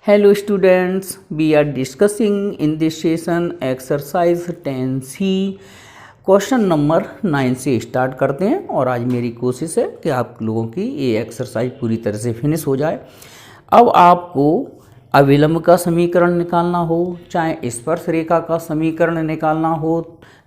Hello students, we are discussing in this session exercise 10C question number 9 से start करते हैं। और आज मेरी कोशिश है कि आप लोगों की ये एक्सरसाइज पूरी तरह से फिनिश हो जाए। अब आपको अविलंब का समीकरण निकालना हो, चाहे स्पर्श रेखा का समीकरण निकालना हो,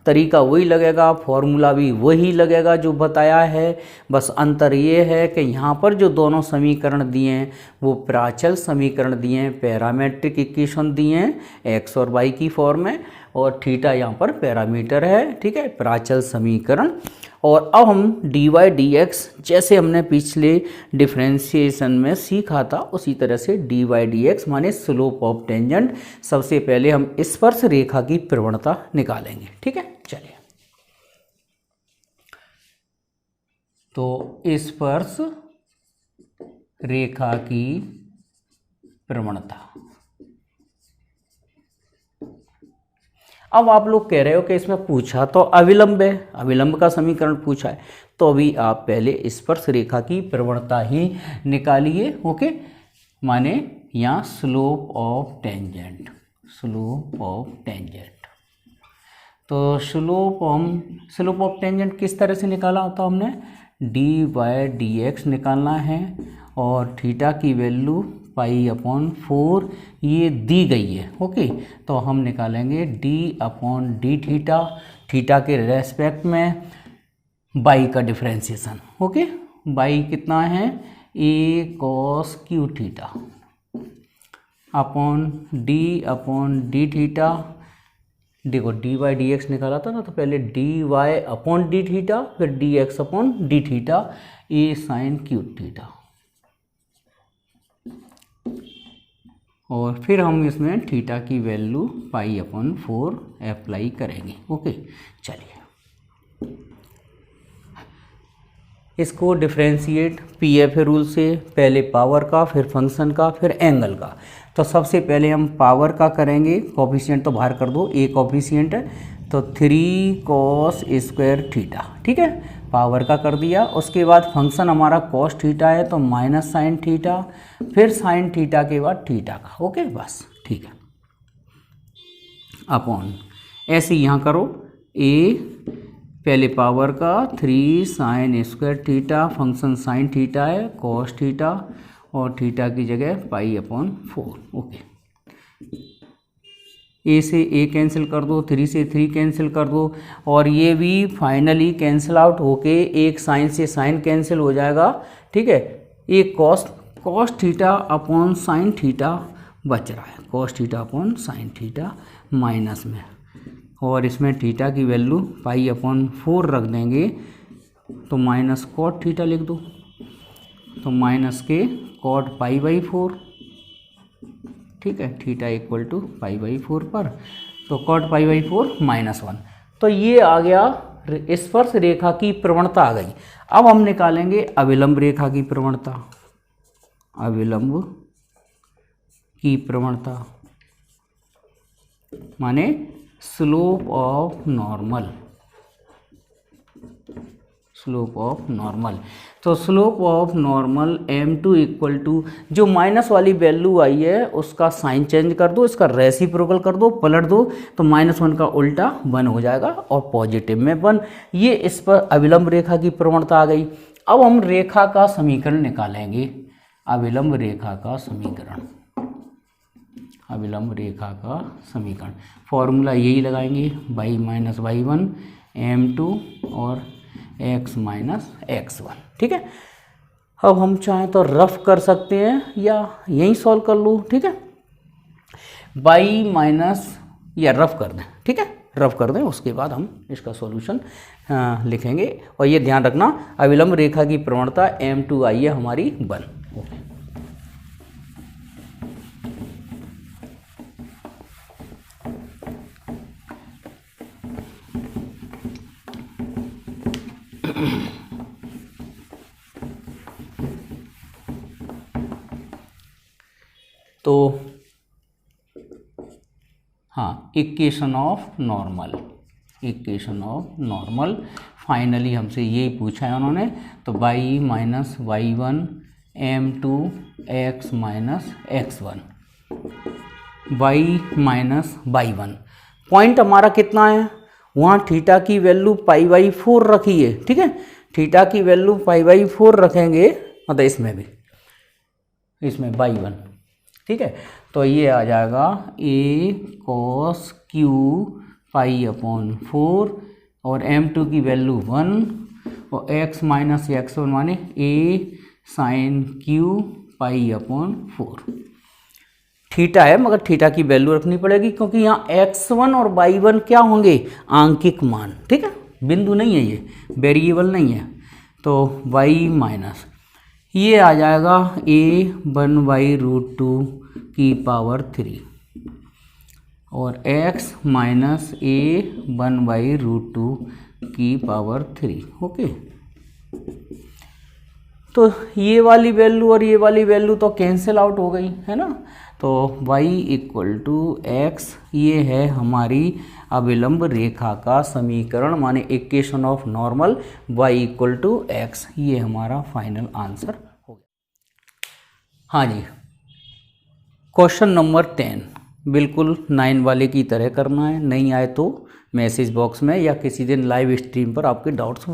तरीका वही लगेगा, फॉर्मूला भी वही लगेगा जो बताया है। बस अंतर ये है कि यहाँ पर जो दोनों समीकरण दिए हैं वो प्राचल समीकरण दिए हैं, पैरामेट्रिक इक्वेशन दिए हैं एक्स और वाई की फॉर्म में, और थीटा यहाँ पर पैरामीटर है, ठीक है, प्राचल समीकरण। और अब हम dy dx जैसे हमने पिछले डिफरेंशिएशन में सीखा था उसी तरह से dy dx माने स्लोप ऑफ टेंजेंट। सबसे पहले हम स्पर्श रेखा की प्रवणता निकालेंगे, ठीक है। चलिए, तो स्पर्श रेखा की प्रवणता। अब आप लोग कह रहे हो कि इसमें पूछा तो अविलंब है, अविलंब का समीकरण पूछा है, तो अभी आप पहले स्पर्श रेखा की प्रवणता ही निकालिए। ओके, माने यहाँ slope of tangent, slope of tangent. तो स्लोप ऑफ टेंजेंट किस तरह से निकाला होता हमने, dy dx निकालना है और थीटा की वैल्यू π/4 ये दी गई है। ओके, तो हम निकालेंगे d/d थीटा, थीटा के रेस्पेक्ट में बाई का डिफरेंशिएशन। ओके, बाई कितना है, a cos q theta upon d theta. देखो dy dx निकाला था ना, तो पहले dy/d थीटा, फिर dx/d theta, a sin q theta, और फिर हम इसमें थीटा की वैल्यू π/4 अप्लाई करेंगे। ओके, चलिए इसको डिफरेंशिएट पीएफ रूल से, पहले पावर का, फिर फंक्शन का, फिर एंगल का। तो सबसे पहले हम पावर का करेंगे, कोफिशिएंट तो बाहर कर दो, ए कोफिशिएंट है तो 3 cos स्क्वायर थीटा, ठीक है, पावर का कर दिया। उसके बाद फंक्शन हमारा cos थीटा है तो माइनस साइन थीटा, फिर साइन थीटा के बाद थीटा का। ओके, बस ठीक है, अपॉन ऐसे यहाँ करो, ए पहले पावर का 3 sin square theta, function sine theta है, cos थीटा, और थीटा की जगह π/4। ओके, ए से ए कैंसिल कर दो, 3 से 3 कैंसिल कर दो, और ये भी फाइनली कैंसिल आउट होके एक साइन से साइन कैंसिल हो जाएगा, ठीक है। एक cos theta upon sine theta बच रहा है, cos theta upon sine theta minus में, और इसमें थीटा की वैल्यू π/4 रख देंगे तो माइनस कॉट थीटा लिख दो, तो माइनस के कॉट π/4, ठीक है, थीटा इक्वल टू π/4 पर, तो कॉट π/4 -1। तो ये आ गया स्पर्श रेखा की प्रवणता आ गई। अब हम निकालेंगे अविलंब रेखा की प्रवणता, अविलंब की प्रवणता माने slope of normal, slope of normal. तो slope of normal m2 equal to, जो माइनस वाली वैल्यू आई है उसका साइन चेंज कर दो, इसका रेसिप्रोकल कर दो, पलट दो, तो -1 का उल्टा 1 हो जाएगा और पॉजिटिव में 1। ये इस पर अविलंब रेखा की प्रवणता आ गई। अब हम रेखा का समीकरण निकालेंगे, अविलंब रेखा का समीकरण, अविलंब रेखा का समीकरण फॉर्मूला यही लगाएंगे, y - y1 m2 और x - x1, ठीक है। अब हम चाहें तो रफ कर सकते हैं या यहीं सॉल्व कर लो, ठीक है, या रफ कर दें, ठीक है, रफ कर दें, उसके बाद हम इसका सॉल्यूशन लिखेंगे। और ये ध्यान रखना, अविलंब रेखा की प्रवणता m2 आई है हमारी 1। ओके, तो हाँ, equation of normal, equation of normal finally हमसे यही पूछा है उन्होंने। तो y - y1 m2 x - x1 y minus y1। Point हमारा कितना है, वहाँ थीटा की वैल्यू π/4 रखी है, ठीक है, थीटा की वैल्यू π/4 रखेंगे, मतलब इसमें y1, ठीक है। तो ये आ जाएगा a cos q π/4 और m2 की वैल्यू 1 और x माइनस x1 माने a sin q π/4। थीटा है मगर थीटा की वैल्यू रखनी पड़ेगी क्योंकि यहाँ x1 और y1 क्या होंगे, आंकिक मान, ठीक है, बिंदु नहीं है, ये वेरिएबल नहीं है। तो y माइनस ये आ जाएगा a1/√2 की पावर 3 और x माइनस a1/√2 की पावर 3, ओके। तो ये वाली वैल्यू और ये वाली वैल्यू तो कैंसिल आउट हो गई है ना। तो y इक्वल टू एक्स, ये है हमारी अविलंब रेखा का समीकरण, माने equation of normal y equal to X, ये हमारा फाइनल आंसर हो गया। हाँ जी, क्वेश्चन नंबर 10 बिल्कुल 9 वाले की तरह करना है, नहीं आए तो मैसेज बॉक्स में या किसी दिन लाइव स्ट्रीम पर आपके डाउट्स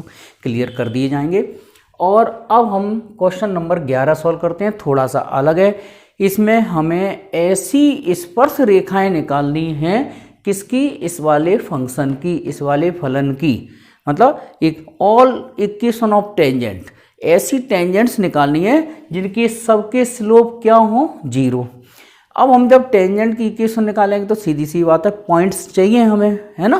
क्लियर कर दिए जाएंगे। और अब हम क्वेश्चन नंबर 11 सॉल्व करते हैं, थोड़ा सा अलग है। इसमें हमें ऐसी स्पर्श रेखाएं निकालनी हैं, किसकी, इस वाले फंक्शन की, इस वाले फलन की, मतलब एक ऑल इक्वेशन ऑफ टेंजेंट, ऐसी टेंजेंट्स निकालनी है जिनके सबके स्लोप क्या हो, 0। अब हम जब टेंजेंट की इक्वेशन निकालेंगे तो सीधी सी बात है, पॉइंट्स चाहिए हमें, है ना,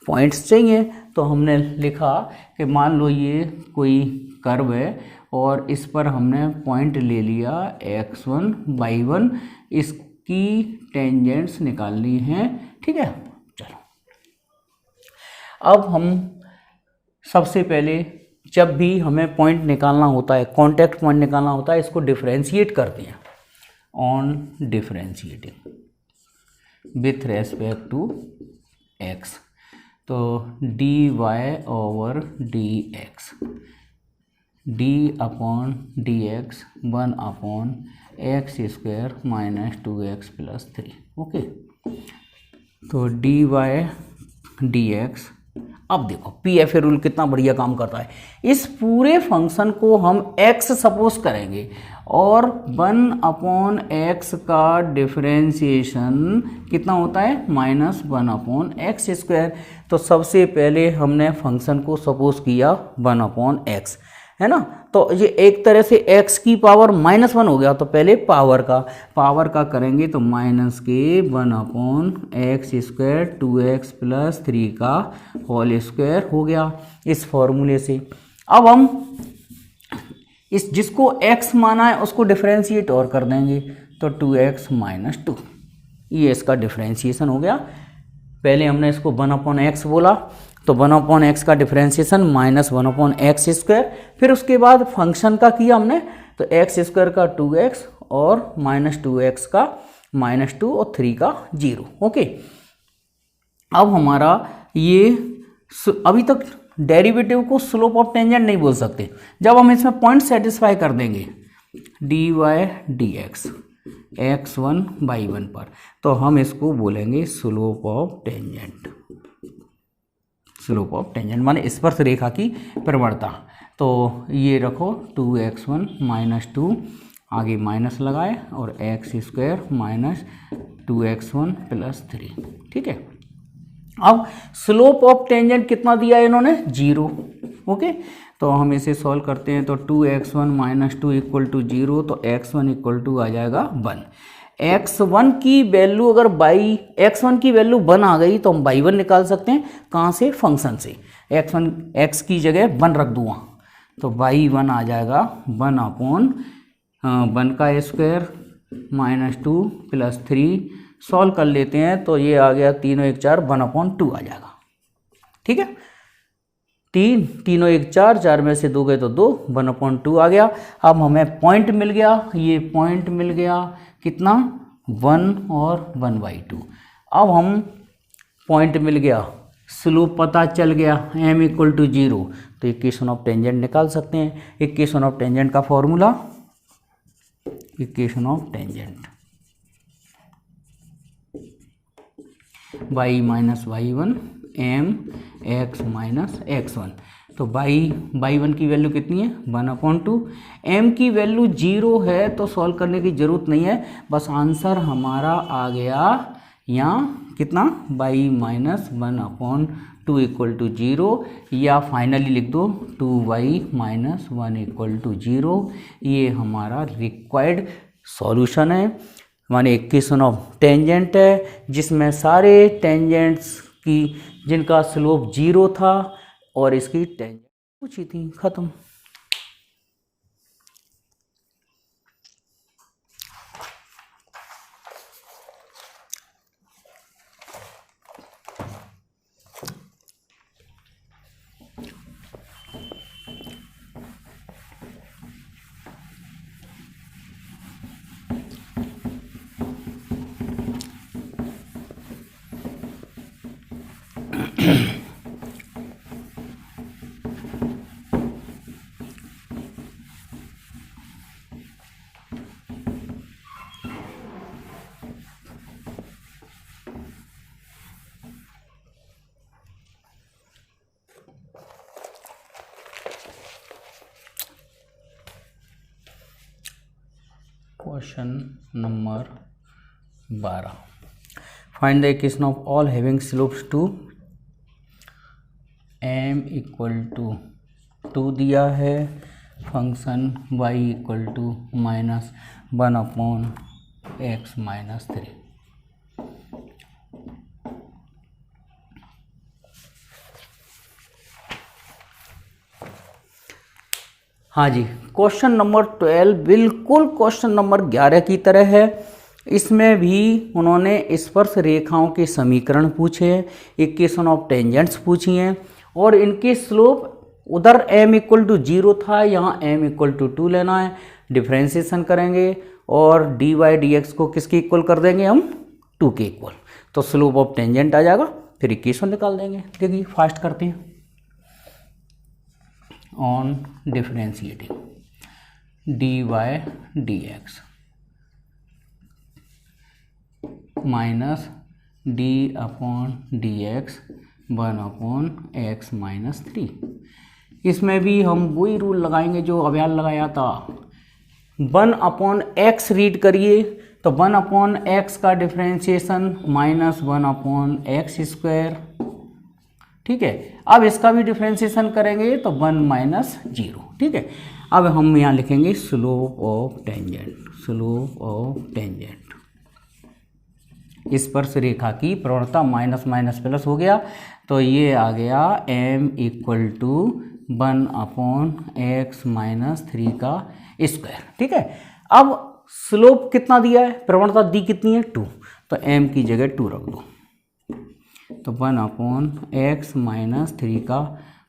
पॉइंट्स चाहिए। तो हमने लिखा कि मान लो ये कोई कर्व है और इस पर हमने पॉइंट ले लिया x1 y1, इसकी टेंजेंट्स निकालनी है, ठीक है। चलो अब हम सबसे पहले जब भी हमें पॉइंट निकालना होता है, कॉन्टैक्ट पॉइंट निकालना होता है, इसको डिफरेंशिएट करते हैं on differentiating with respect to x। तो dy/dx, d/dx 1/x² - 2x + 3, okay. तो dy/dx, अब देखो PFA रूल कितना बढ़िया काम करता है। इस पूरे फंक्शन को हम x सपोज करेंगे और 1/x का डिफरेंशिएशन कितना होता है, -1/x²। तो सबसे पहले हमने फंक्शन को सपोज किया 1/x, है ना। तो ये एक तरह से x की पावर -1 हो गया, तो पहले पावर का करेंगे तो -1/x² 2x + 3 का होल स्क्वायर हो गया इस फॉर्मूले से। अब हम इस जिसको x माना है उसको डिफरेंशिएट और कर देंगे, तो 2x - 2, ये इसका डिफरेंशिएशन हो गया। पहले हमने इसको 1/x बोला, तो 1/x का डिफरेंशिएशन -1/x²। फिर उसके बाद फंक्शन का किया हमने, तो x² का 2x और -2x का -2 और 3 का 0, ओके। अब हमारा ये अभी तक डेरिवेटिव को स्लोप ऑफ टेंजेंट नहीं बोल सकते, जब हम इसमें पॉइंट सेटिस्फाई कर देंगे dy/dx x1 y1 पर, तो हम इसको बोलेंगे slope of tangent. Slope of tangent माने स्पर्श रेखा की प्रवणता। तो ये रखो 2x1 - 2, आगे माइनस लगाए और x² - 2x1 + 3, ठीक है। अब स्लोप ऑफ टेंजेंट कितना दिया है इन्होंने, 0, ओके। तो हम इसे सॉल्व करते हैं, तो 2x1 - 2 = 0, तो x1 = आ जाएगा 1। x1 की वैल्यू अगर x1 की वैल्यू 1 आ गई तो हम y1 निकाल सकते हैं, कहाँ से, फंक्शन से। x की जगह 1 रख दूँ, तो y1 आ जाएगा 1/1² - 2 + 3। सॉल्व कर लेते हैं, तो ये आ गया 3 और 1 4, 1/2 आ जाएगा, ठीक है। 3 और 1 4, 4 में से 2 गए तो 2, 1/2 आ गया। अब हमें पॉइंट मिल गया, ये पॉइंट मिल गया कितना, 1 और 1/2। अब हम पॉइंट मिल गया, स्लोप पता चल गया m = 0, तो इक्वेशन ऑफ टेंजेंट निकाल सकते हैं। इक्वेशन ऑफ टेंजेंट का formula, equation of tangent Y minus Y one M X minus X one. तो बाई वन की वैल्यू कितनी है 1/2। एम की वैल्यू 0 है तो सॉल्व करने की ज़रूरत नहीं है, बस आंसर हमारा आ गया यहाँ कितना बाई माइनस 1/2 इक्वल टू 0, या फाइनली लिख दो 2y माइनस 1 इक्वल टू 0। ये हमारा रिक्वायर्ड सॉल्यूशन है, माने इक्वेशन ऑफ टेंजेंट है जिसमें सारे टेंजेंट्स की जिनका स्लोप 0 था और इसकी टेंजेंट पूछी थी, खत्म। Question number 12, find the equation of all having slopes to m equal to 2 दिया है, function y equal to minus 1/x minus 3। हाँ जी, क्वेश्चन नंबर 12 बिल्कुल क्वेश्चन नंबर 11 की तरह है। इसमें भी उन्होंने स्पर्श रेखाओं के समीकरण पूछे हैं, इक्वेशन ऑफ टेंजेंट्स पूछी हैं, और इनके स्लोप उधर m इक्वल टू 0 था, यहाँ m इक्वल टू 2 लेना है। डिफ्रेंसिएशन करेंगे और dy dx को किसके इक्वल कर देंगे हम 2 के इक्वल, तो स्लोप ऑफ टेंजेंट आ जाएगा, फिर इक्वेशन निकाल देंगे। देखिए फास्ट करते हैं। On differentiating dy dx minus d upon dx 1/x minus 3। इसमें भी हम वही रूल लगाएंगे जो अभ्यास लगाया था। 1/x रीड करिए तो 1/x का डिफरेंशिएशन माइनस 1/x स्क्वायर, ठीक है। अब इसका भी डिफरेंशिएशन करेंगे तो 1 माइनस 0, ठीक है। अब हम यहाँ लिखेंगे slope of tangent, slope of tangent, स्पर्श रेखा की प्रवणता माइनस माइनस प्लस हो गया, तो ये आ गया m equal to 1/x minus 3 का स्क्वायर, ठीक है। अब स्लोप कितना दिया है, प्रवणता दी कितनी है 2, तो m की जगह 2 रख दो, तो 1/x माइनस 3 का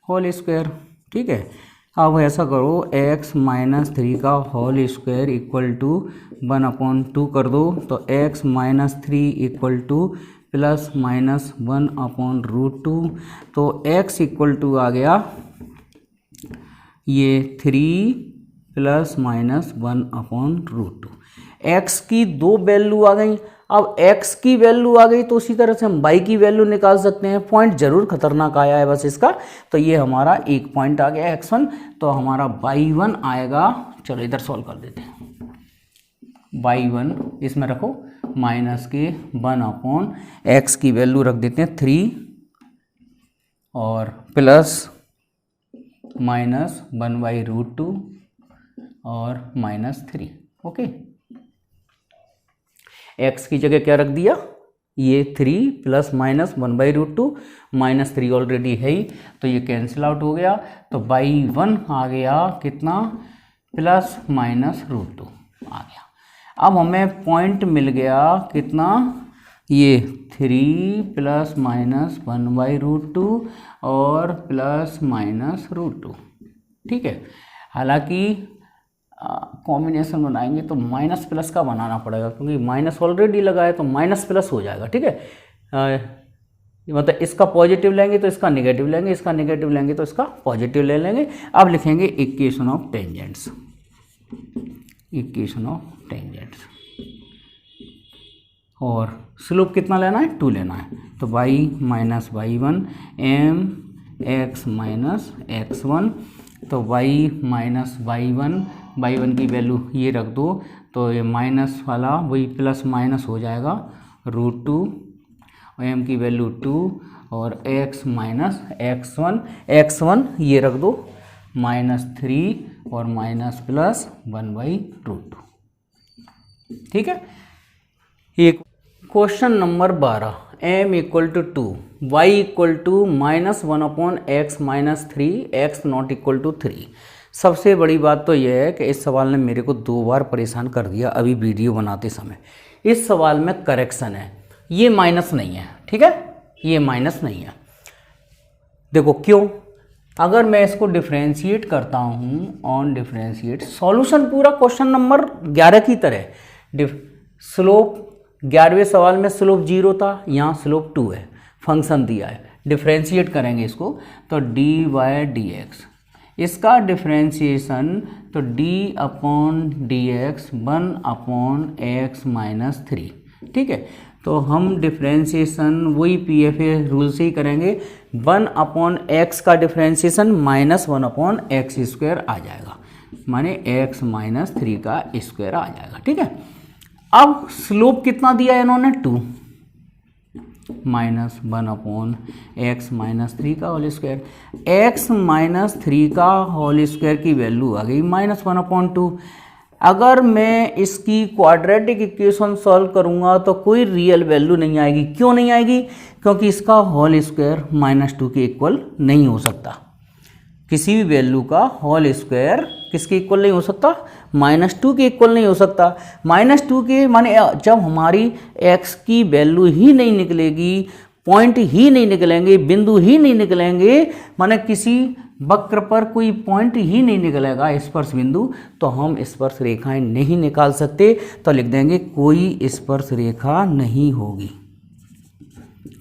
होल स्क्वायर, ठीक है। अब ऐसा करो x माइनस 3 का होल स्क्वायर इक्वल टू 1/2 कर दो, तो x minus 3 equal two plus minus 1/√2, तो x इक्वल टू आ गया ये 3 प्लस माइनस 1/√2। x की दो वैल्यू आ गई। अब x की वैल्यू आ गई तो उसी तरह से हम y की वैल्यू निकाल सकते हैं। पॉइंट जरूर खतरनाक आया है बस इसका, तो ये हमारा एक पॉइंट आ गया x1, तो हमारा y1 आएगा। चलो इधर सॉल्व कर देते हैं। y1 इसमें रखो माइनस के 1/x की वैल्यू रख देते हैं 3 और प्लस माइनस 1/√2 और माइनस 3, ओके। x की जगह क्या रख दिया, ये 3 प्लस माइनस 1/√2, माइनस 3 ऑलरेडी है ही, तो ये कैंसिल आउट हो गया, तो y1 आ गया कितना प्लस माइनस √2 आ गया। अब हमें पॉइंट मिल गया कितना, ये 3 प्लस माइनस 1/√2 और प्लस माइनस √2, ठीक है। हालांकि कॉम्बिनेशन बनाएंगे तो माइनस प्लस का बनाना पड़ेगा, क्योंकि माइनस ऑलरेडी लगा है तो माइनस प्लस हो जाएगा, ठीक है। मतलब इसका पॉजिटिव लेंगे तो इसका नेगेटिव लेंगे, इसका नेगेटिव लेंगे तो इसका पॉजिटिव ले लेंगे। अब लिखेंगे equation of tangents, equation of tangents. और स्लोप कितना लेना है, 2 लेना है। तो y minus y1 m x minus x1, तो y माइनस y1 की वैल्यू ये रख दो, तो ये माइनस वाला वही प्लस माइनस हो जाएगा √2, m की वैल्यू 2 और x माइनस x1 ये रख दो -3 और माइनस प्लस 1/√2। ठीक है। एक question number 12, m equal to 2, y equal to -1/x minus 3, x not equal to 3। सबसे बड़ी बात तो यह है कि इस सवाल ने मेरे को 2 बार परेशान कर दिया अभी वीडियो बनाते समय। इस सवाल में करेक्शन है, ये माइनस नहीं है। ठीक है, ये माइनस नहीं है। देखो क्यों, अगर मैं इसको डिफ्रेंशिएट करता हूँ ऑन डिफ्रेंशिएट, सॉल्यूशन पूरा क्वेश्चन नंबर 11 की तरह। स्लोप 11वें सवाल में स्लोप 0 था, यहाँ स्लोप 2 है, फंक्शन दिया है, डिफ्रेंशिएट करेंगे इसको तो dy/dx, इसका डिफ्रेंशिएशन तो d/dx 1/x माइनस 3। ठीक है, तो हम डिफ्रेंशिएशन वही PFA रूल से ही करेंगे। 1/x का डिफ्रेंशिएशन -1/x² आ जाएगा, माने x माइनस 3 का स्क्वायर आ जाएगा। ठीक है, अब स्लोप कितना दिया है इन्होंने, 2 -1/x माइनस 3 का होल स्क्वायर, x माइनस 3 का होल स्क्वायर की वैल्यू आ गई -1/2। अगर मैं इसकी क्वाड्रेटिक इक्वेशन सॉल्व करूंगा तो कोई रियल वैल्यू नहीं आएगी। क्यों नहीं आएगी, क्योंकि इसका होल स्क्वायर -2 के इक्वल नहीं हो सकता। किसी भी वैल्यू का होल स्क्वायर किसके इक्वल नहीं हो सकता, -2 के इक्वल नहीं हो सकता। -2 के माने जब हमारी x की वैल्यू ही नहीं निकलेगी, पॉइंट ही नहीं निकलेंगे, बिंदु ही नहीं निकलेंगे, माने किसी वक्र पर कोई पॉइंट ही नहीं निकलेगा स्पर्श बिंदु, तो हम स्पर्श रेखाएं नहीं निकाल सकते। तो लिख देंगे कोई स्पर्श रेखा नहीं होगी,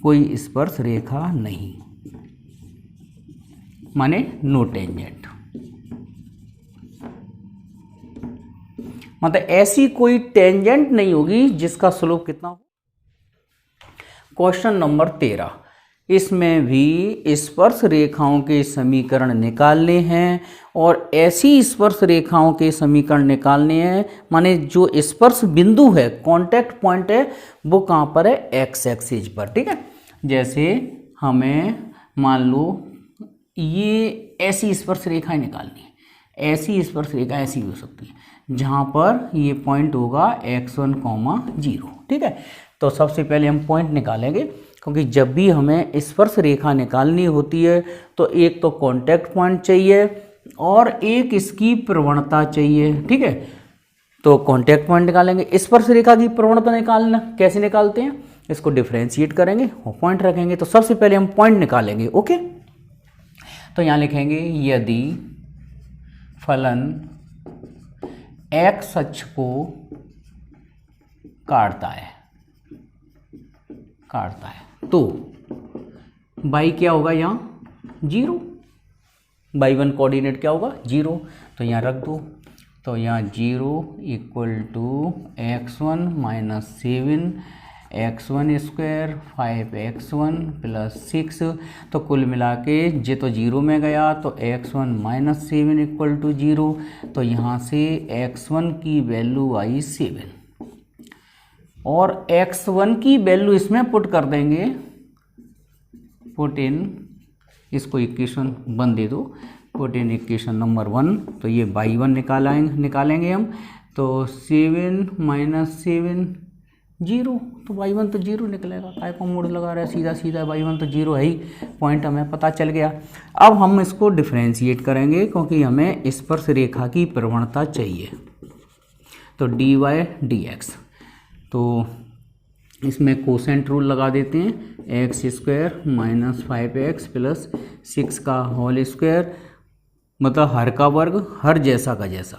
कोई स्पर्श रेखा नहीं, माने नो टेंजेंट। मतलब ऐसी कोई टेंजेंट नहीं होगी जिसका स्लोप कितना हो। क्वेश्चन नंबर 13, इसमें भी स्पर्श रेखाओं के समीकरण निकालने हैं और ऐसी स्पर्श रेखाओं के समीकरण निकालने हैं, माने जो स्पर्श बिंदु है, कांटेक्ट पॉइंट है, वो कहाँ पर है, एक्स एक्सिस पर। ठीक है, जैसे हमें मान लो ये ऐसी स्पर्श रेखाएं निकालनी है, ऐसी स्पर्श रेखा ऐसी हो सकती है जहाँ पर ये पॉइंट होगा x1, 0। ठीक है, तो सबसे पहले हम पॉइंट निकालेंगे, क्योंकि जब भी हमें स्पर्श रेखा निकालनी होती है तो एक तो कांटेक्ट पॉइंट चाहिए और एक इसकी प्रवणता चाहिए। ठीक है, तो कांटेक्ट पॉइंट निकालेंगे। स्पर्श रेखा की प्रवणता निकालना कैसे निकालते हैं, इसको डिफ्रेंशिएट करेंगे और पॉइंट रखेंगे। तो सबसे पहले हम पॉइंट निकालेंगे। ओके, तो यहाँ लिखेंगे यदि फलन x अक्ष को काटता है तो y क्या होगा, यहाँ 0, y1 कोऑर्डिनेट क्या होगा, 0, तो यहाँ रख दो। तो यहाँ 0 = x1 minus 7 x1 square 5x1 plus 6, तो कुल मिला के जे तो 0 में गया तो x1 माइनस 7 = 0, तो यहाँ से x1 की वैल्यू आई 7 और x1 की वैल्यू इसमें पुट कर देंगे, पुट इन, इसको इक्वेशन 1 दे दो, पुट इन इक्वेशन नंबर 1, तो ये y1 निकालेंगे हम, तो 7 माइनस 7 0, तो y1 तो 0 निकलेगा। काय को मोड़ लगा रहा है, सीधा सीधा y1 तो 0 है ही, पॉइंट हमें पता चल गया। अब हम इसको डिफ्रेंशिएट करेंगे क्योंकि हमें स्पर्श रेखा की प्रवणता चाहिए। तो dy/dx, तो इसमें कोसेंट रूल लगा देते हैं, x² माइनस 5x प्लस 6 का होल स्क्वायर, मतलब हर का वर्ग, हर जैसा का जैसा,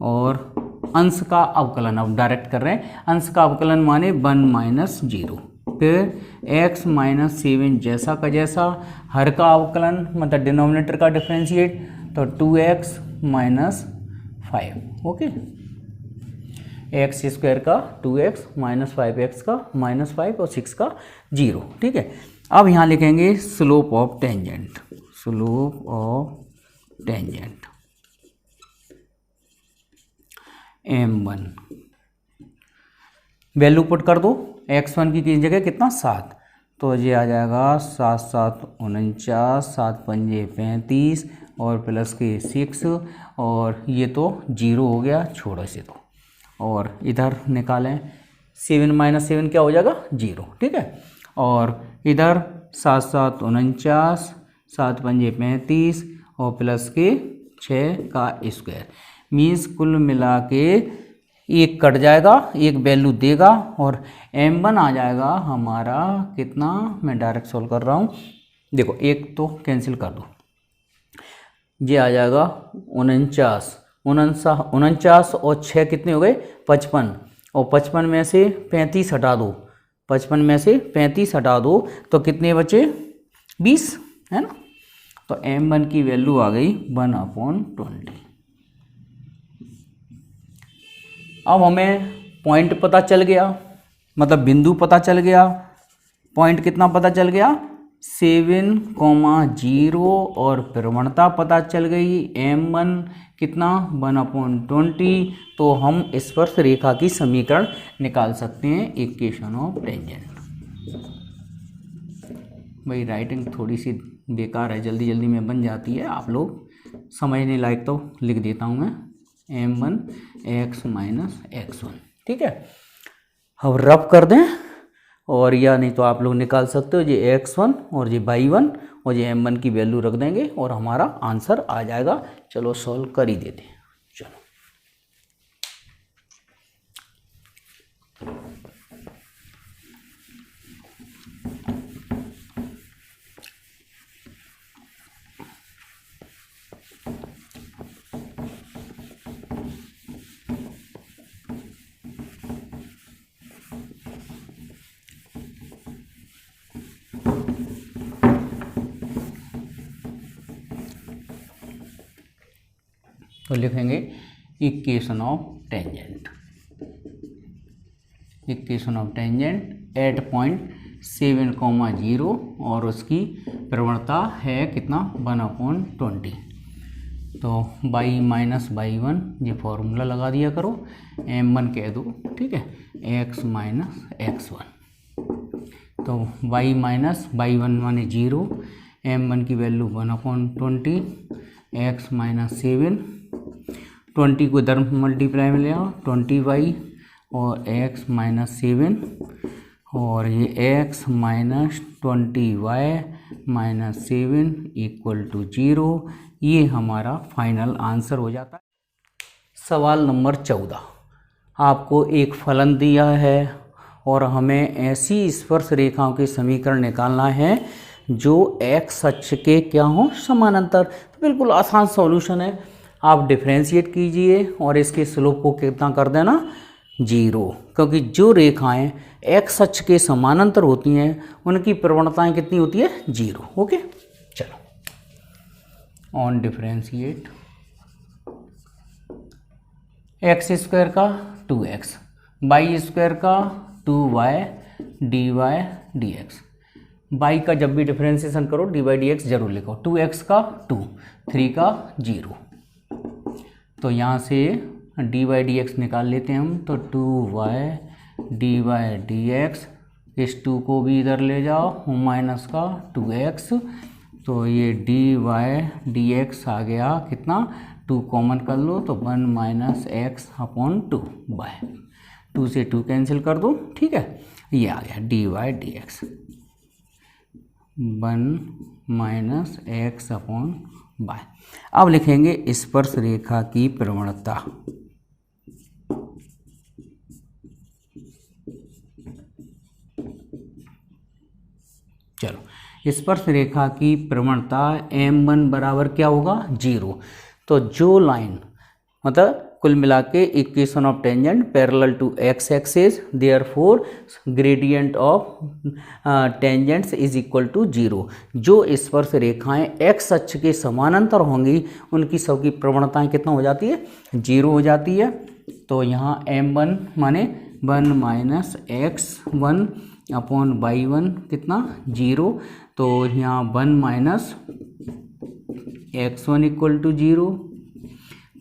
और अंश का अवकलन। अब डायरेक्ट कर रहे हैं, अंश का अवकलन माने 1 माइनस 0, फिर x माइनस 7 जैसा का जैसा, हर का अवकलन मतलब डिनोमिनेटर का डिफ्रेंशिएट, तो 2x minus 5। Okay, x square का 2x माइनस 5x का -5 और 6 का 0। ठीक है, अब यहाँ लिखेंगे slope of tangent, slope of tangent m1, value put कर दो, x1 की जगह कितना 7, तो ये आ जाएगा 7 7 49, 7 पंजे 35 और प्लस के 6 और ये तो 0 हो गया, छोड़ो इसे तो, और इधर निकालें 7 माइनस 7 क्या हो जाएगा 0। ठीक है, और इधर 7 7 49, 7 पंजे 35 और प्लस के 6 का स्क्वायर, मीन्स कुल मिला के एक कट जाएगा, एक वैल्यू देगा और m1 आ जाएगा हमारा कितना, मैं डायरेक्ट सॉल्व कर रहा हूँ, देखो एक तो कैंसिल कर दो, ये आ जाएगा 49 और 6 कितने हो गए 55, और 55 में से 35 हटा दो, 55 में से 35 हटा दो तो कितने बचे 20, है ना। तो m1 की वैल्यू आ गई 1/20। अब हमें पॉइंट पता चल गया, मतलब बिंदु पता चल गया, पॉइंट कितना पता चल गया 7,0 और प्रवणता पता चल गई m1 कितना 1/20। तो हम स्पर्श रेखा की समीकरण निकाल सकते हैं, इक्वेशन ऑफ टेंजेंट। भाई राइटिंग थोड़ी सी बेकार है, जल्दी जल्दी में बन जाती है, आप लोग समझने लायक तो लिख देता हूँ मैं, m1 x माइनस x1। ठीक है, अब रब कर दें, और या नहीं तो आप लोग निकाल सकते हो ये x1 और ये y1 और ये m1 की वैल्यू रख देंगे और हमारा आंसर आ जाएगा। चलो सॉल्व कर ही देते हैं, चलो तो लिखेंगे equation of tangent, equation of tangent at point 7,0 और उसकी प्रवणता है कितना 1/20। तो y माइनस y1 ये फॉर्मूला लगा दिया करो, m1 कह दो, ठीक है, x माइनस x1। तो y माइनस y1 माने 0, m1 की वैल्यू 1/20, x माइनस 7, 20 को इधर मल्टीप्लाई में ले आओ 20y और x माइनस 7 और ये x minus 20y minus 7 equal to 0। ये हमारा फाइनल आंसर हो जाता है। सवाल नंबर 14, आपको एक फलन दिया है और हमें ऐसी स्पर्श रेखाओं के समीकरण निकालना है जो x अक्ष के क्या हो समानांतर। तो बिल्कुल आसान सॉल्यूशन है, आप डिफरेंशिएट कीजिए और इसके स्लोप को कितना कर देना 0, क्योंकि जो रेखाएं x अक्ष के समानांतर होती हैं उनकी प्रवणताएं कितनी होती है 0। ओके, चलो ऑन डिफरेंशिएट, एक्स स्क्वायर का 2x, वाई स्क्वायर का 2y dy dx। y का जब भी डिफरेंशिएशन करो dy dx जरूर लिखो, 2x का 2, 3 का 0। तो यहाँ से dy dx निकाल लेते हैं हम, तो 2y dy dx, इस 2 को भी इधर ले जाओ, माइनस का 2x, तो ये dy dx आ गया कितना 2 कॉमन कर लो तो 1 माइनस एक्स अपॉन 2 बाय 2 से 2 कैंसिल कर दो, ठीक है, ये आ गया dy dx 1 minus x upon bye. अब लिखेंगे स्पर्श रेखा की प्रवणता। चलो स्पर्श रेखा की प्रवणता m1 बराबर क्या होगा 0। तो जो लाइन मतलब कुल मिला के equation of tangent parallel to X axis, therefore gradient of tangents is equal to 0। जो स्पर्श रेखाएं एक्स अक्ष के समानांतर होंगी उनकी सबकी प्रवणताएं कितना हो जाती है 0 हो जाती है। तो यहाँ m1 माने 1 माइनस x1 अपॉन y1 कितना 0, तो यहाँ 1 माइनस x1 इक्वल टू 0,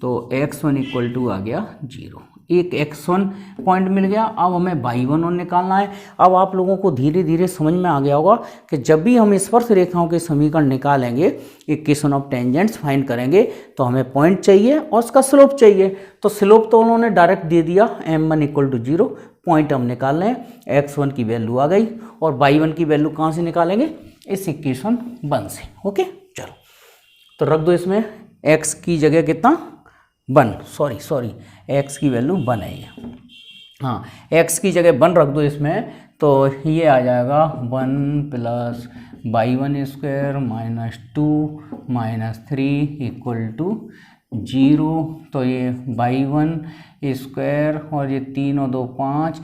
तो x1 इक्वल टू आ गया 0। एक x1 पॉइंट मिल गया। अब हमें y1 निकालना है। अब आप लोगों को धीरे धीरे समझ में आ गया होगा कि जब भी हम स्पर्श रेखाओं के समीकरण निकालेंगे, इक्वेशन ऑफ टेंजेंट्स फाइंड करेंगे, तो हमें पॉइंट चाहिए और उसका स्लोप चाहिए। तो स्लोप तो उन्होंने डायरेक्ट दे दिया, m1 इक्वल टू 0, पॉइंट हम निकाल रहे हैं, x1 की वैल्यू आ गई और y1 की वैल्यू कहाँ से निकालेंगे, इस इक्वेशन 1 से। ओके, चलो तो रख दो इसमें x की जगह कितना 1, सॉरी x की वैल्यू 1 है ये, हाँ x की जगह 1 रख दो इसमें, तो ये आ जाएगा 1 plus y1 square minus 2 minus 3 equal to 0। तो ये y1 स्क्वायर और ये 3 और 2 5,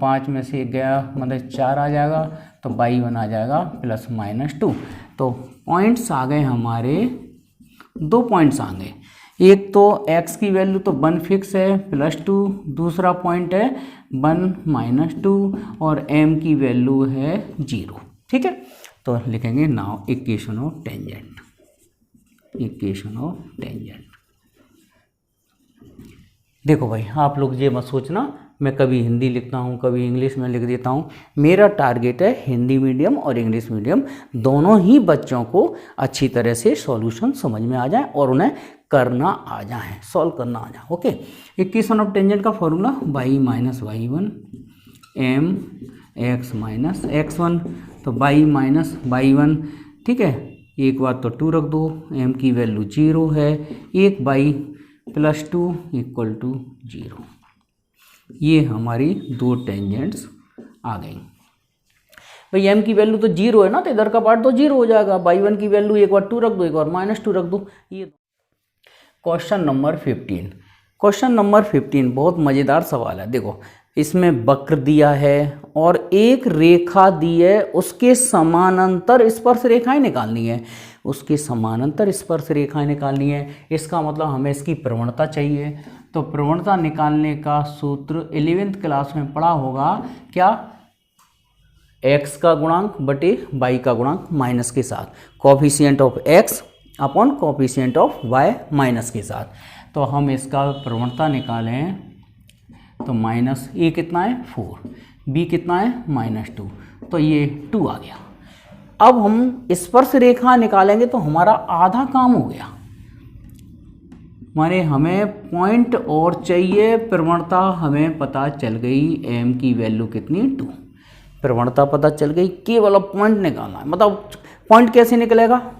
5 में से गया मतलब 4 आ जाएगा, तो y1 आ जाएगा प्लस माइनस 2। तो पॉइंट्स आ गए हमारे, 2 पॉइंट्स आ गए। एक तो x की वैल्यू तो 1 फिक्स है प्लस 2, दूसरा पॉइंट है 1 माइनस 2 और m की वैल्यू है 0। ठीक है, तो लिखेंगे now equation of tangent, equation of tangent. देखो भाई, आप लोग ये मत सोचना मैं कभी हिंदी लिखता हूँ कभी इंग्लिश में लिख देता हूँ। मेरा टारगेट है हिंदी मीडियम और इंग्लिश मीडियम दोनों ही बच्चों को अच्छी तरह से सॉल्यूशन समझ में आ जाए और उन्हें करना आ जाए, सॉल्व करना आ जाए। ओके, इक्वेशन ऑफ टेंजेंट का formula y minus y1 m x minus x1, तो y माइनस y1, ठीक है, एक बार तो 2 रख दो, m की वैल्यू 0 है, एक y प्लस 2 इक्वल टू 0। ये हमारी 2 टेंजेंट्स आ गई। भाई m की वैल्यू तो 0 है ना, तो इधर का पार्ट तो 0 हो जाएगा। y1 की वैल्यू एक बार 2 रख दो, एक बार माइनस 2 रख दो। ये क्वेश्चन नंबर 15, क्वेश्चन नंबर 15 बहुत मज़ेदार सवाल है। देखो, इसमें वक्र दिया है और एक रेखा दी है, उसके समानांतर स्पर्श रेखाएं निकालनी है, उसके समानांतर स्पर्श रेखाएं निकालनी है। इसका मतलब हमें इसकी प्रवणता चाहिए। तो प्रवणता निकालने का सूत्र 11th क्लास में पढ़ा होगा, क्या, x का गुणांक बटे y का गुणांक माइनस के साथ, coefficient of x upon coefficient of y minus के साथ। तो हम इसका प्रवणता निकालें तो माइनस a कितना है 4, b कितना है माइनस 2, तो ये 2 आ गया। अब हम स्पर्श रेखा निकालेंगे तो हमारा आधा काम हो गया, माने हमें पॉइंट और चाहिए। प्रवणता हमें पता चल गई, m की वैल्यू कितनी 2, प्रवणता पता चल गई, केवल अब पॉइंट निकालना है। मतलब पॉइंट कैसे निकलेगा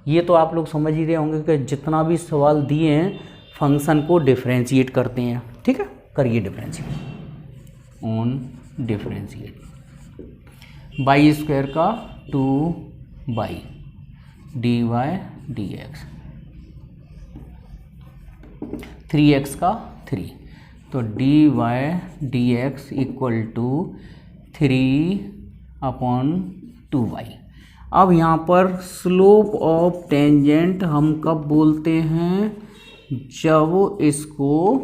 ये तो आप लोग समझ ही रहे होंगे कि जितना भी सवाल दिए हैं फंक्शन को डिफरेंशिएट करते हैं। ठीक है, करिए differentiate, on differentiate, y square का 2y dy dx, 3x का 3, तो dy dx equal to 3/2y। अब यहाँ पर स्लोप ऑफ टेंजेंट हम कब बोलते हैं, जब इसको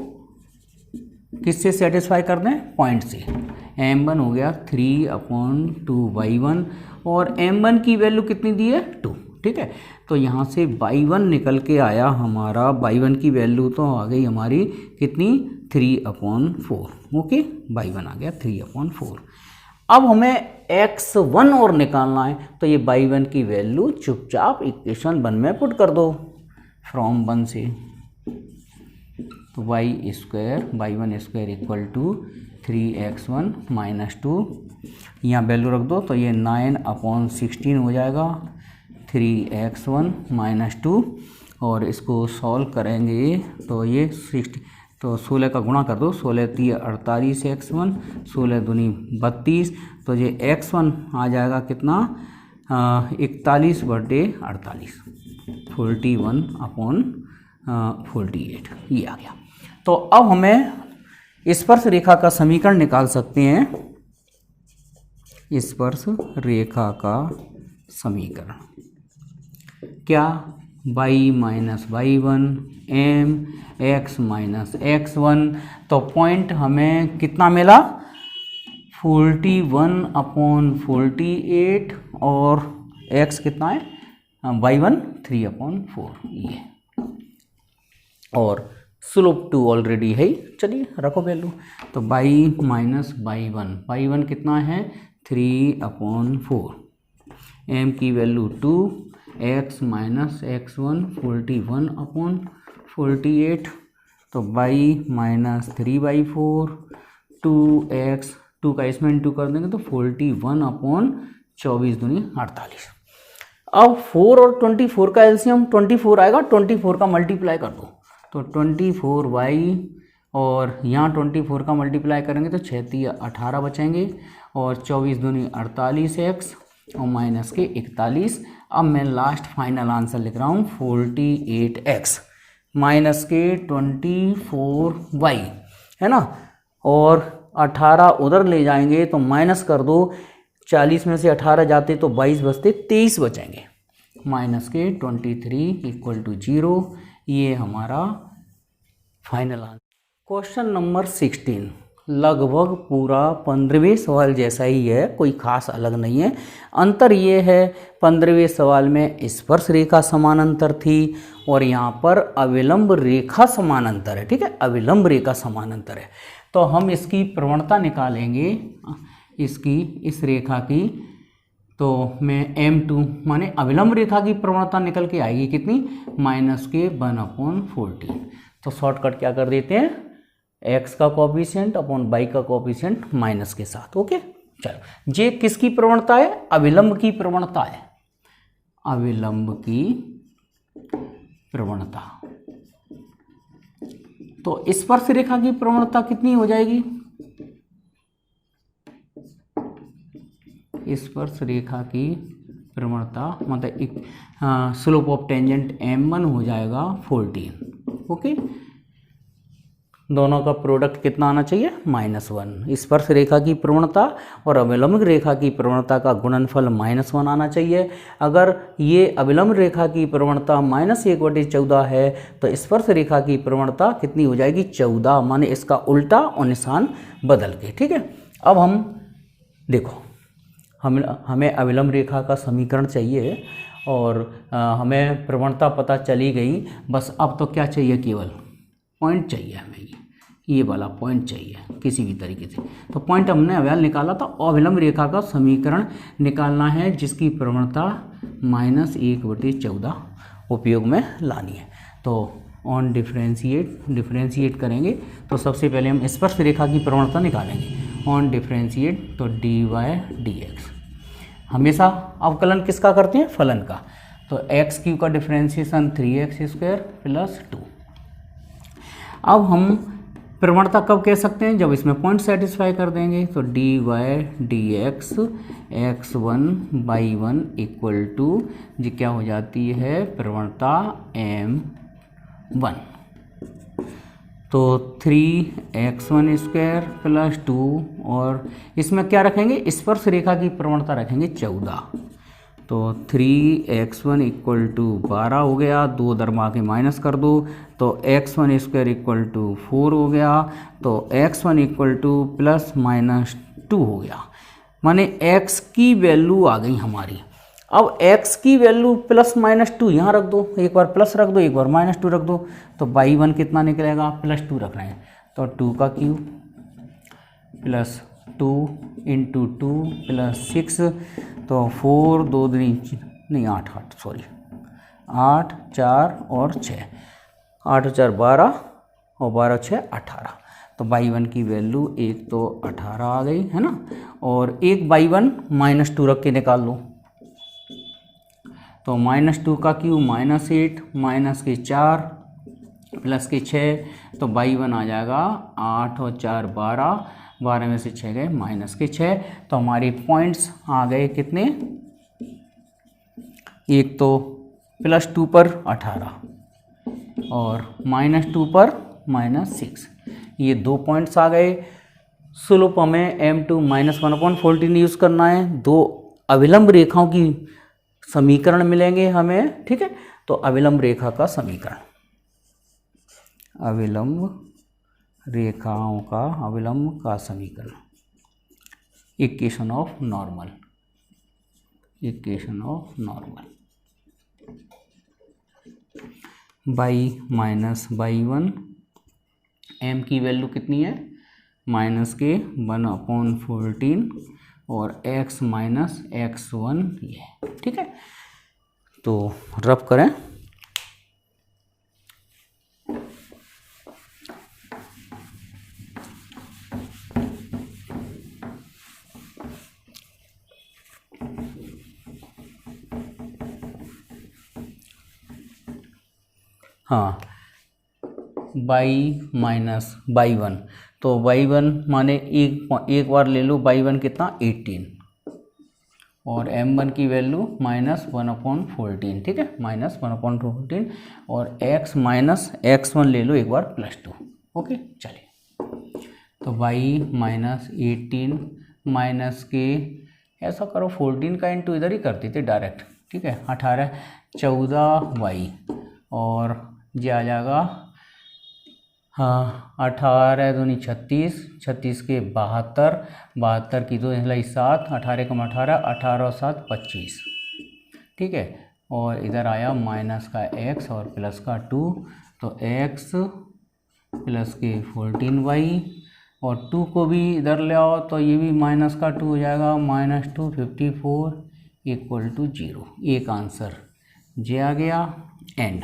किससे सेटिस्फाई कर दें, पॉइंट से। m1 हो गया 3/2y1 और m1 की वैल्यू कितनी दी है 2। ठीक है, तो यहाँ से y1 निकल के आया हमारा, y1 की वैल्यू तो आ गई हमारी कितनी 3/4। ओके, y1 आ गया 3/4। अब हमें x1 और निकालना है, तो ये y1 की वैल्यू चुपचाप इक्वेशन 1 में पुट कर दो फ्रॉम 1 से। तो y square y1 square equal to 3x1 minus 2, यहाँ वैल्यू रख दो, तो ये 9/16 हो जाएगा, 3x1 माइनस 2, और इसको सॉल्व करेंगे तो ये 60, तो 16 का गुणा कर दो, 16 3 48 x1, 16 दूनी 32, तो ये x1 आ जाएगा कितना 41/48, 41/48, ये आ गया। तो अब हमें स्पर्श रेखा का समीकरण निकाल सकते हैं, स्पर्श रेखा का समीकरण क्या, y minus y1 m x minus x1। तो पॉइंट हमें कितना मिला 41/48 और x कितना है y1 3/4 ये और स्लोप 2 ऑलरेडी है ही। चलिए रखो वैल्यू। तो y माइनस y1 कितना है 3/4 m की वैल्यू 2 x माइनस x1 41/48 तो y माइनस 3/4 2x 2 का इसमें इंटू कर देंगे तो 41/24 दूनी 48। अब 4 और 24 का एलसीएम 24 आएगा, 24 का मल्टीप्लाई कर दो तो 24y और यहाँ 24 का मल्टीप्लाई करेंगे तो 6 × 18 बचेंगे और 24 दूनी 48x और माइनस के 41। अब मैं लास्ट फाइनल आंसर लिख रहा हूँ 48x माइनस के 24y है ना, और 18 उधर ले जाएंगे तो माइनस कर दो, 40 में से 18 जाते तो 22 बचते 23 बचेंगे, माइनस के 23 = 0। ये हमारा फाइनल आंसर। क्वेश्चन नंबर 16 लगभग पूरा 15वें सवाल जैसा ही है, कोई खास अलग नहीं है। अंतर ये है 15वें सवाल में स्पर्श रेखा समानांतर थी और यहाँ पर अविलंब रेखा समानांतर है। ठीक है, अविलंब रेखा समानांतर है तो हम इसकी प्रवणता निकालेंगे, इसकी इस रेखा की। तो मैं m2 माने अविलंब रेखा की प्रवणता निकल के आएगी कितनी -1/14। तो शॉर्टकट क्या कर देते हैं x का कोफिशिएंट अपॉन y का कोफिशिएंट माइनस के साथ। ओके चलो, ये किसकी प्रवणता है अविलंब की प्रवणता है, अविलंब की प्रवणता। तो स्पर्श रेखा की प्रवणता कितनी हो जाएगी, स्पर्श रेखा की प्रवणता मतलब स्लोप ऑफ टेंजेंट m1 हो जाएगा 14। ओके, दोनों का प्रोडक्ट कितना आना चाहिए -1। स्पर्श रेखा की प्रवणता और अविलंब रेखा की प्रवणता का गुणनफल -1 आना चाहिए। अगर ये अविलंब रेखा की प्रवणता -1/14 है तो स्पर्श रेखा की प्रवणता कितनी हो जाएगी 14, माने इसका उल्टा और निशान बदल के। ठीक है, अब हम देखो हमें अविलंब रेखा का समीकरण चाहिए और हमें प्रवणता पता चली गई। बस अब तो क्या चाहिए, केवल पॉइंट चाहिए हमें, ये वाला पॉइंट चाहिए किसी भी तरीके से। तो पॉइंट हमने अवयल निकाला था, अविलंब रेखा का समीकरण निकालना है जिसकी प्रवणता -1/14 उपयोग में लानी है। तो ऑन डिफरेंशिएट करेंगे तो सबसे पहले हम स्पर्श रेखा की प्रवणता निकालेंगे। ऑन डिफरेंशिएट तो dy/dx, हमेशा अवकलन किसका करते हैं फलन का। तो x³ का डिफरेंशिएशन 3x² + 2। अब हम प्रवणता कब कह सकते हैं, जब इसमें पॉइंट सेटिस्फाई कर देंगे। तो dy/dx x1/1 = जी क्या हो जाती है प्रवणता m1। तो 3x1² + 2 और इसमें क्या रखेंगे स्पर्श रेखा की प्रवणता रखेंगे 14। तो 3x1 = 12 हो गया, 2 दरमा के माइनस कर दो तो x1² = 4 हो गया। तो x1 = ±2 हो गया, माने x की वैल्यू आ गई हमारी। अब x की वैल्यू +-2 यहाँ रख दो, एक बार प्लस रख दो एक बार -2 रख दो। तो y1 कितना निकलेगा +2 रख रहे हैं तो 2 का क्यूब +2 × 2 + 6 तो 4 2 नहीं 8 सॉरी 8 4 और 6, 8 4 12 और 12 6 18। तो y1 की वैल्यू एक तो 18 आ गई है ना, और एक y1 -2 रख के निकाल लो। तो -2 का क्यूब -8 माइनस के 4 प्लस के 6 तो y1 आ जाएगा 8 और 4 12, 12 में से 6 गए माइनस के 6। तो हमारे पॉइंट्स आ गए कितने, एक तो +2 पर 18 और -2 पर -6, ये 2 पॉइंट्स आ गए। स्लोप हमें m2 -1/14 यूज़ करना है। 2 अविलंब रेखाओं की समीकरण मिलेंगे हमें। ठीक है, तो तो अविलंब रेखा का समीकरण, अविलंब रेखाओं का अविलंब का समीकरण, equation of normal, equation of normal, Y minus Y one, M की वैल्यू कितनी है माइनस के 1/14 और x माइनस x1 ये, ठीक है। तो रब करें, हाँ बाई माइनस बाई वन, तो बाई वन माने एक बार ले लो, बाई वन कितना 18 और m1 की वैल्यू माइनस 1/14, ठीक है, माइनस 1/14 और x माइनस x1 ले लो एक बार +2, ओके। चलिए तो बाई माइनस 18 माइनस के, ऐसा करो 14 का इंटू इधर ही करते थे डायरेक्ट, ठीक है, 18 14 वाई और ये आ जाएगा, हाँ 18 दूनी 36, 36 के 72, 72 की 2 7, 18 कम 18, 18 और 7 25, ठीक है। और इधर आया माइनस का x और प्लस का 2, तो x प्लस के 14y और 2 को भी इधर ले आओ तो ये भी माइनस का 2 हो जाएगा, -2 54 = 0। एक आंसर जे आ गया एंड।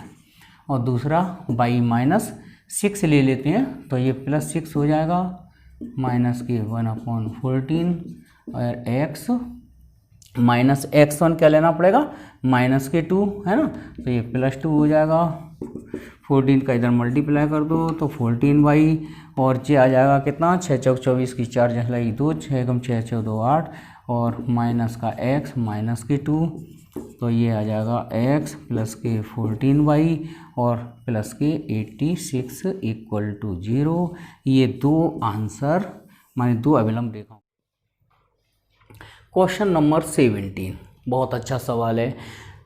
और दूसरा बाई माइनस 6 ले लेते हैं तो ये +6 हो जाएगा, माइनस के 1/14 और x माइनस x1 क्या लेना पड़ेगा माइनस के 2 है ना, तो ये +2 हो जाएगा, 14 का इधर मल्टीप्लाई कर दो तो 14y और ये आ जाएगा कितना 6 चौक 24 की 4 जलाई 2, 6 कम 6 14 8 और माइनस का x माइनस के 2, तो ये आ जाएगा x प्लस के 14y और प्लस के 86 = 0। ये दो आंसर माने दो अविलंब रेखाओं। क्वेश्चन नंबर 17 बहुत अच्छा सवाल है।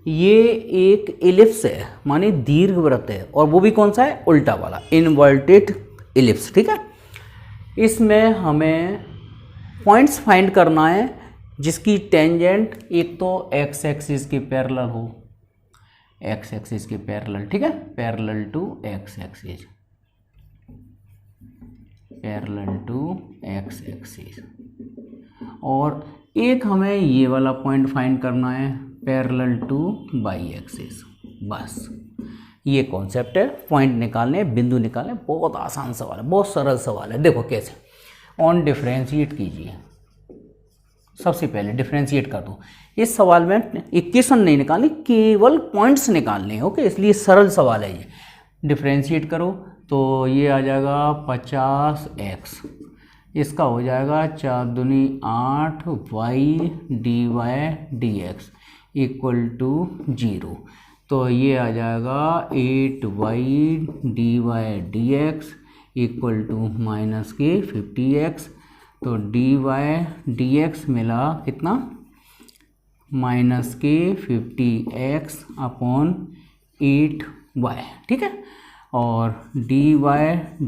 ये एक इलिप्स है माने दीर्घवृत्त है और वो भी कौन सा है उल्टा वाला इन्वर्टेड इलिप्स, ठीक है। इसमें हमें पॉइंट्स फाइंड करना है जिसकी टेंजेंट एक तो x एक्सिस के पैरेलल हो, x एक्सिस के पैरेलल, ठीक है, parallel to x axis, parallel to x axis. और एक हमें ये वाला पॉइंट फाइंड करना है पैरेलल टू y एक्सिस। बस ये कॉन्सेप्ट है, पॉइंट निकालने, बिंदु निकालने। बहुत आसान सवाल है, बहुत सरल सवाल है। देखो कैसे, ऑन डिफरेंशिएट कीजिए। सबसे पहले डिफरेंशिएट कर दो। इस सवाल में इक्वेशन नहीं निकालनी, केवल पॉइंट्स निकालने हैं, ओके, इसलिए सरल सवाल है ये। डिफरेंशिएट करो तो ये आ जाएगा 50x, इसका हो जाएगा 4 दूनी 8 y dy dx = 0। तो ये आ जाएगा 8y dy dx = -50x। तो dy dx मिला कितना -50x अपॉन 8y, ठीक है। और dy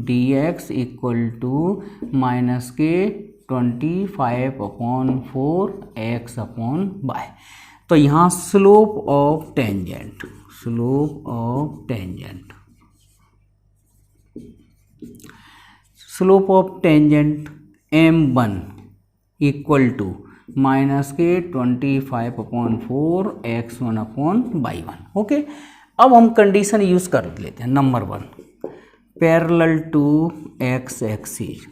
dx = -25/4x upon y। तो यहाँ slope of tangent, slope of tangent, slope of tangent m1 = -25/4 x1 y1, okay. अब हम कंडीशन यूज कर लेते हैं। Number 1 parallel to x axis,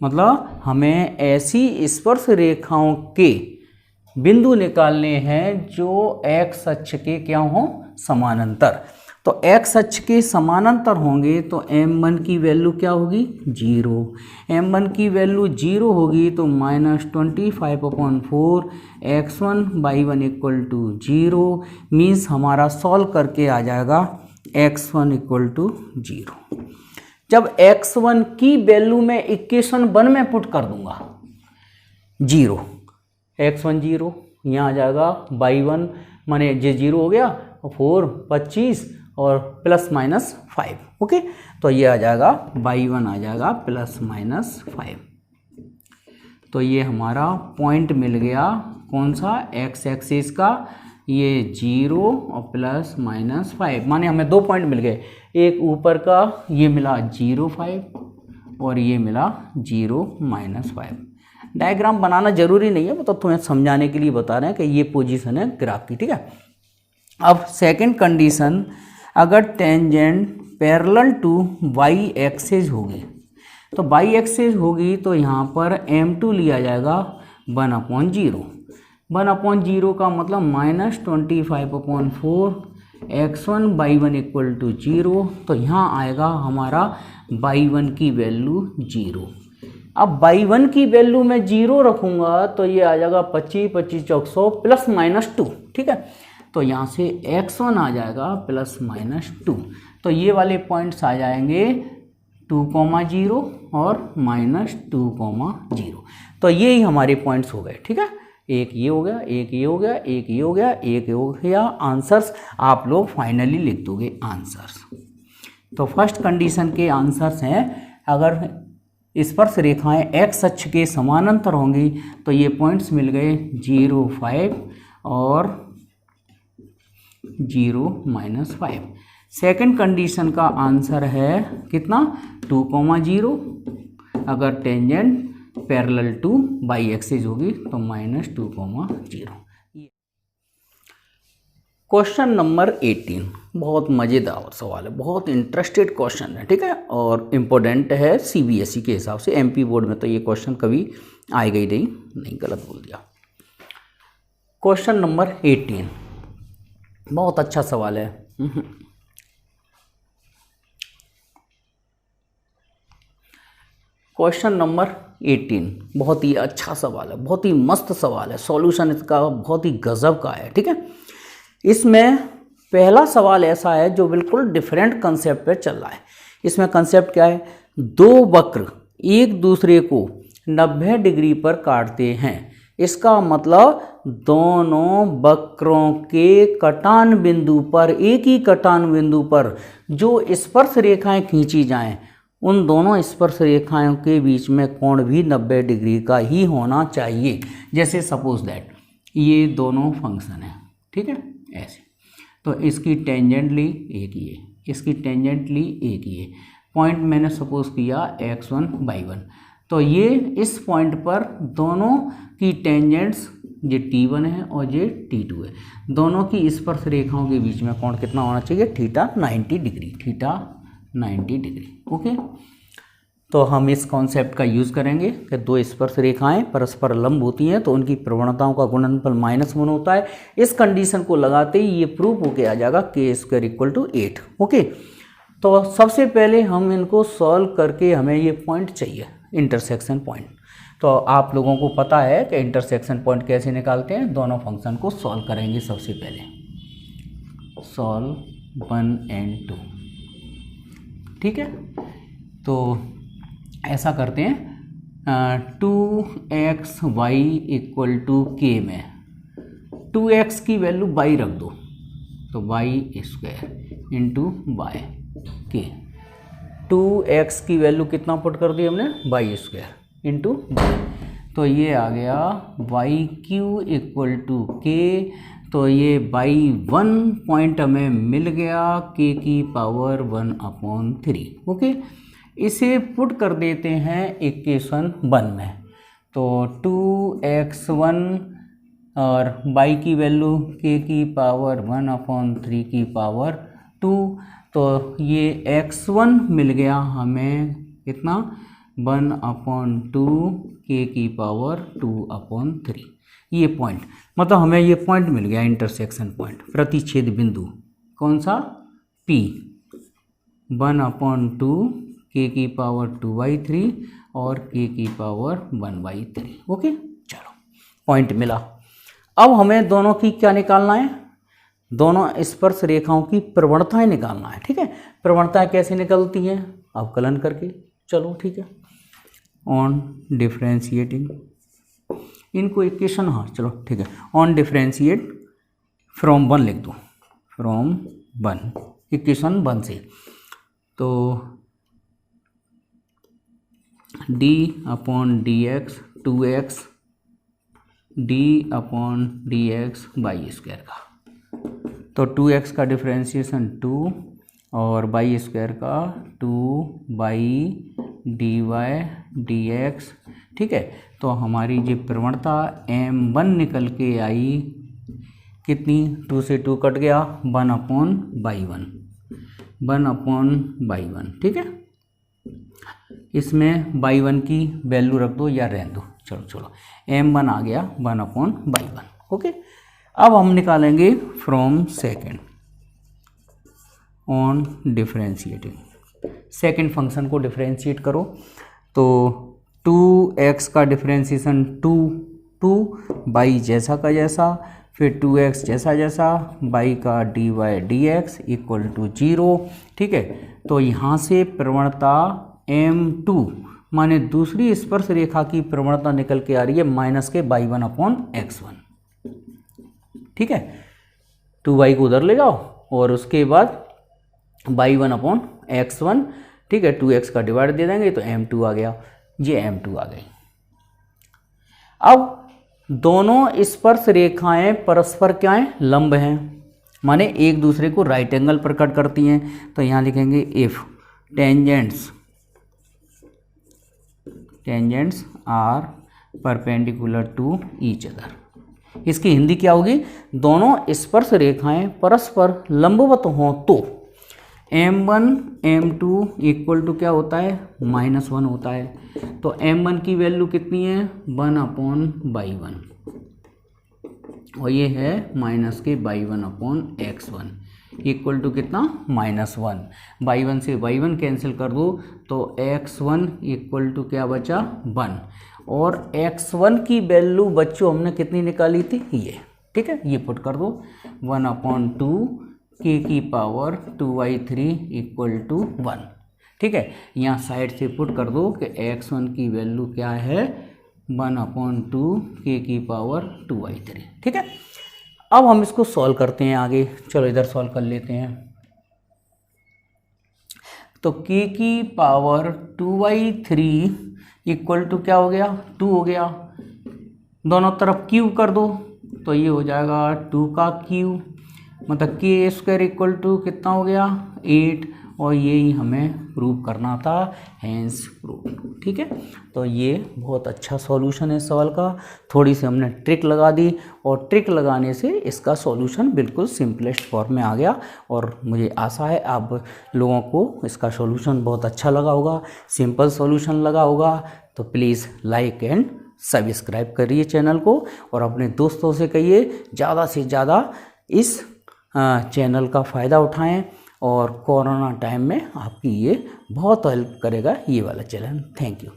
मतलब हमें ऐसी स्पर्श रेखाओं के बिंदु निकालने हैं जो x अक्ष के क्या हों समानांतर। तो x अक्ष के समानांतर होंगे तो m1 की वैल्यू क्या होगी 0। m1 की वैल्यू 0 होगी तो -25/4 x1 y1 = 0 मीन्स हमारा सॉल्व करके आ जाएगा x1 = 0। जब x1 की वैल्यू मैं इक्वेशन 1 में पुट कर दूंगा 0, x1 0, यहाँ आ जाएगा y1 माने जे 0 हो गया 4 25 और ±5। ओके, तो ये आ जाएगा y1 आ जाएगा ±5। तो ये हमारा पॉइंट मिल गया कौन सा, x एक्सिस का, ये 0 और ±5, माने हमें 2 पॉइंट मिल गए। एक ऊपर का ये मिला 0 5 और ये मिला 0 -5। डायग्राम बनाना जरूरी नहीं है, मतलब तुम्हें समझाने के लिए बता रहे हैं कि ये पोजीशन है ग्राफ की, ठीक है। अब सेकंड कंडीशन, अगर tangent parallel to y axis होगी, तो y एक्सिस होगी तो यहाँ पर m2 लिया जाएगा 1/0। 1/0 का मतलब -25/4 x1 y1 = 0। तो यहाँ आएगा हमारा y1 की वैल्यू 0। अब y1 की वैल्यू मैं 0 रखूँगा तो ये आ जाएगा 25 25 चौक 100 +-2, ठीक है। तो यहाँ से x1 आ जाएगा +-2। तो ये वाले पॉइंट्स आ जाएंगे 2,0 और -2,0। तो ये ही हमारे पॉइंट्स हो गए, ठीक है। एक ये हो गया, एक ये हो गया, एक ये हो गया, एक ये हो गया। आंसर्स आप लोग फाइनली लिख दोगे आंसर्स। तो फर्स्ट कंडीशन के आंसर्स हैं, अगर स्पर्श रेखाएं x अक्ष के समानांतर होंगी तो ये पॉइंट्स मिल गए 0 5 और 0 -5। सेकंड कंडीशन का आंसर है कितना, 2,0। अगर tangent parallel to y axis होगी तो -2,0। क्वेश्चन नंबर 18 बहुत मज़ेदार सवाल है, बहुत इंटरेस्टेड क्वेश्चन है, ठीक है, और इम्पोर्टेंट है CBSE के हिसाब से। MP बोर्ड में तो ये क्वेश्चन कभी आएगा ही नहीं, गलत बोल दिया। क्वेश्चन नंबर 18 बहुत अच्छा सवाल है। क्वेश्चन नंबर 18 बहुत ही अच्छा सवाल है, बहुत ही मस्त सवाल है, सॉल्यूशन इसका बहुत ही गजब का है, ठीक है। इसमें पहला सवाल ऐसा है जो बिल्कुल डिफरेंट कंसेप्ट पे चल रहा है। इसमें कंसेप्ट क्या है, दो वक्र एक दूसरे को 90 डिग्री पर काटते हैं। इसका मतलब दोनों वक्रों के कटान बिंदु पर, एक ही कटान बिंदु पर जो स्पर्श रेखाएं खींची जाएं, उन दोनों स्पर्श रेखाओं के बीच में कोण भी 90 डिग्री का ही होना चाहिए। जैसे सपोज दैट ये दोनों फंक्शन है, ठीक है, ऐसे। तो इसकी टेंजेंट ली एक ये, इसकी टेंजेंट ली एक ये, पॉइंट मैंने सपोज किया x1 y1। तो ये इस पॉइंट पर दोनों की टेंजेंट्स ये t1 है और ये t2 है। दोनों की स्पर्श रेखाओं के बीच में कोण कितना होना चाहिए, theta 90 degree, theta 90 degree. Okay, तो हम इस कॉन्सेप्ट का यूज़ करेंगे कि दो स्पर्श रेखाएं परस्पर लंब होती हैं तो उनकी प्रवणताओं का गुणनफल -1 होता है। इस कंडीशन को लगाते ही ये प्रूफ होके आ जाएगा k² = 8। ओके, तो सबसे पहले हम इनको सॉल्व करके हमें ये पॉइंट चाहिए, इंटरसेक्शन पॉइंट। तो आप लोगों को पता है कि इंटरसेक्शन पॉइंट कैसे निकालते हैं। दोनों फंक्शन को सॉल्व करेंगे सबसे पहले, सॉल्व 1 और 2, ठीक है। तो ऐसा करते हैं 2xy = k में 2x की वैल्यू y रख दो, तो y² × y k। 2x की वैल्यू कितना पुट कर दी हमने, y² × y। तो ये आ गया yq = k। तो ये y1 पॉइंट हमें मिल गया k⁻⁴ ओके। इसे पुट कर देते हैं इक्वेशन 1 में। तो 2x1 और y की वैल्यू k⁻⁴/2। तो ये x1 मिल गया हमें कितना, 1/2 k⁻²/3। ये पॉइंट, मतलब हमें ये पॉइंट मिल गया इंटरसेक्शन पॉइंट, प्रतिच्छेद बिंदु। कौन सा, P, 1/2 k⁻²/3 और k⁻1/3। ओके, चलो पॉइंट मिला। अब हमें दोनों की क्या निकालना है, दोनों स्पर्श रेखाओं की प्रवणताएं निकालना है, ठीक है। प्रवणताएं कैसे निकलती हैं, अवकलन करके। चलो ठीक है, ऑन डिफरेंशिएटिंग इनको इक्वेशन, हाँ चलो ठीक है, ऑन डिफरेंशिएट फ्रॉम 1 लिख दो, फ्रॉम 1, इक्वेशन 1 से। तो D upon D x 2x D upon D x by square का, तो 2x का डिफ्रेंशिएशन 2 और बाई स्क्वायर का 2 Y D Y D X. ठीक है, तो हमारी ये प्रवणता m1 निकल के आई कितनी, 2 से 2 कट गया, 1 अपॉन बाई 1। ठीक है, इसमें बाई 1 की वैल्यू रख दो या रहने दो, चलो m1 आ गया 1 अपॉन बाई 1। ओके, अब हम निकालेंगे from second on differentiating. Second function को डिफरेंशिएट करो, तो 2x का डिफरेंशिएशन 2 बाई जैसा का जैसा, फिर 2x जैसा जैसा, बाई का D Y D X equal to 0। ठीक है, तो यहाँ से प्रवणता m2 माने दूसरी स्पर्श रेखा की प्रवणता निकल के आ रही है माइनस के बाई 1 अपॉन x1। ठीक है, 2y को उधर ले जाओ और उसके बाद बाई 1 अपॉन x1। ठीक है, 2x का डिवाइड दे देंगे तो m2 आ गया, ये m2 आ गई। अब दोनों स्पर्श रेखाएं परस्पर क्या हैं, लंब हैं, माने एक दूसरे को राइट एंगल पर कट करती हैं। तो यहाँ लिखेंगे if tangents are perpendicular to each other. इसकी हिंदी क्या होगी, दोनों स्पर्श रेखाएं परस्पर लंबवत हों तो m1 m2 इक्वल टू क्या होता है, -1 होता है। तो m1 की वैल्यू कितनी है, 1 अपॉन बाई 1 और ये है माइनस के by 1 upon x1 equal to कितना, -1। बाई 1 से बाई 1 कैंसिल कर दो तो x1 इक्वल टू क्या बचा, 1। और x1 की वैल्यू बच्चों हमने कितनी निकाली थी, ये। ठीक है, ये पुट कर दो 1 अपॉन 2 k की पावर 2y3 इक्वल टू 1। ठीक है, यहाँ साइड से पुट कर दो कि x1 की वैल्यू क्या है, 1 अपॉन 2 k की पावर 2y3। ठीक है, अब हम इसको सॉल्व करते हैं आगे, चलो इधर सॉल्व कर लेते हैं। तो k की पावर 2y3 इक्वल टू क्या हो गया, 2 हो गया। दोनों तरफ क्यूब कर दो तो ये हो जाएगा 2 का क्यूब, मतलब के स्क्वायर इक्वल टू कितना हो गया, 8। और यही हमें प्रूव करना था, हेंस प्रूव। ठीक है, तो ये बहुत अच्छा सॉल्यूशन है सवाल का। थोड़ी सी हमने ट्रिक लगा दी और ट्रिक लगाने से इसका सॉल्यूशन बिल्कुल सिंपलेस्ट फॉर्म में आ गया। और मुझे आशा है आप लोगों को इसका सॉल्यूशन बहुत अच्छा लगा होगा, सिंपल सॉल्यूशन लगा होगा। तो प्लीज़ लाइक एंड सब्सक्राइब करिए चैनल को और अपने दोस्तों से कहिए ज़्यादा से ज़्यादा इस चैनल का फ़ायदा उठाएं और कोरोना टाइम में आपकी ये बहुत हेल्प करेगा ये वाला चैनल। Thank you.